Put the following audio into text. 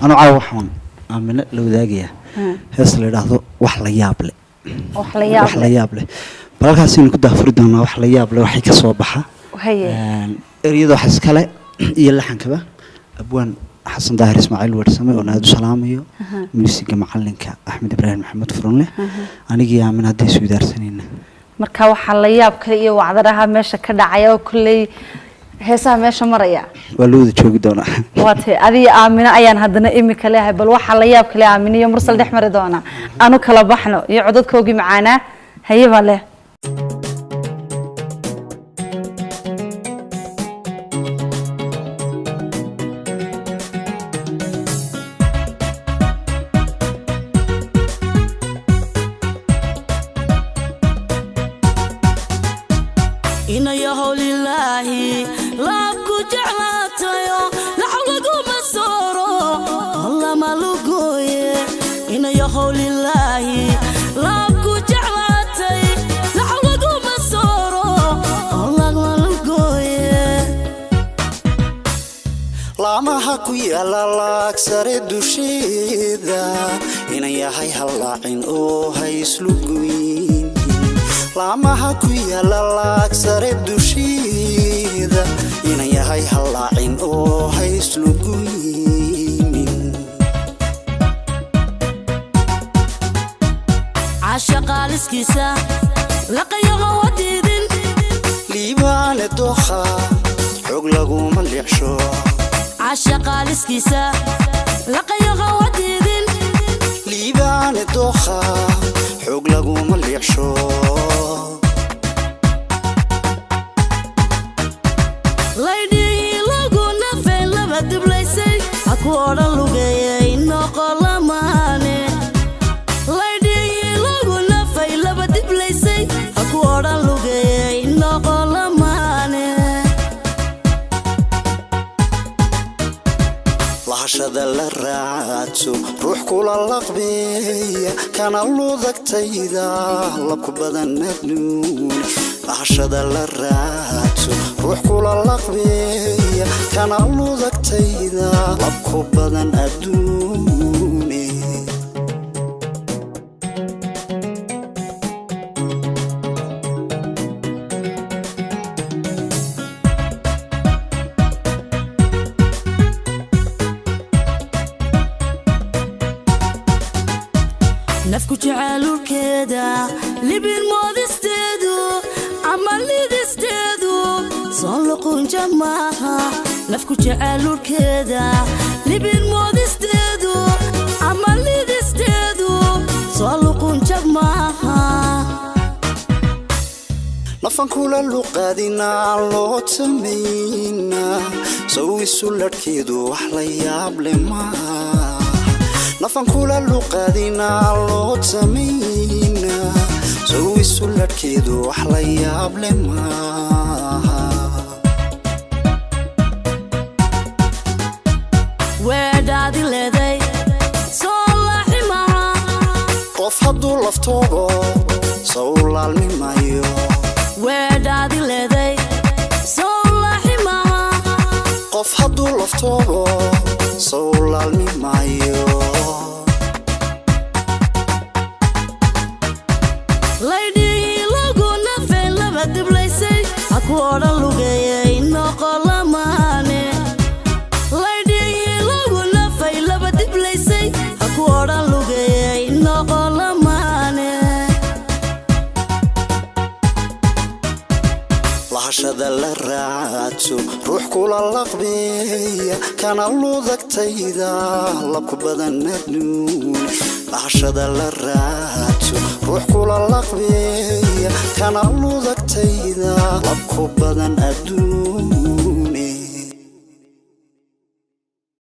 أنا عاوحون من لو ذاقية هسه لهذا وحلا يابله وحلا يابله بلغها سين كده فردنا وحلا يابله وحي كصوبحة وهي أريد حسكله يلحن كبا أبوان حسن ظاهر إسماعيل ورسمي ونادو سلاميو موسيقى معلنك أحمد إبراهيم محمد فرونله أنا جي من هذه سويدار سنين marka waxa la yaab kale iyo wacdaraha meesha ka dhacaya kulay heesaha meesha maraya walooda joogi doona waatay adiga aamina ayaan hadana imika leeyahay bal waxa la yaab kale aamina iyo mursal dhex mari doona anu kala baxno iyo codadkoogii macaana hayba leh sare dushida inay yahay halaacin oo haysluguyn laamaha ku yaala laag sare dushida inay yahay halaacin oo haysluguyn ashaqaliskiisa laqayaha wadidin liibane doha xog lagu malixsho ashaqaliskiisa laqayaha wadidin liibane doha xog lagu malixsho lady lagu nafay laba diblaysay aku oran lugeeyay noqolamane lady lagu nafay laba diblaysay aku oran lugeeyay noqolamane lahashada la raadso ruux kula laqbeeya kana ludagtayda labku badan adduun lahashada la raadso ruux kula laqbeeya kana ludagtayda labku badan adduun nafku jacayl keeda libin moodisteedu ama lidisteedu soo luqun jamaha nafku jacayl keeda libin moodisteedu ama lidisteedu soo luqun jamaha nafan kula luqadina loo tamayna soo isu ladkeedu wax la yaab leh ma nafan kula luqadina loo tamayna soo isu ladkeedu wax la yaab leh ma weedhaadi leeday soo laaximaha qof hadduu laftoogo soo laalmimayo weedhaadi leeday soo laaximaha qof hadduu laftoogo soo laalmimayo aku oran lugeeyay noqolamane lady lagu nafay laba diblaysay aku oran lugeeyay noqolamane lahashada la raadso ruux kula laqbeeya kana ludagtayda labku badan adduun lahashada la raadso ruux kula laqbeeya kana ludagtayda labku badan adduun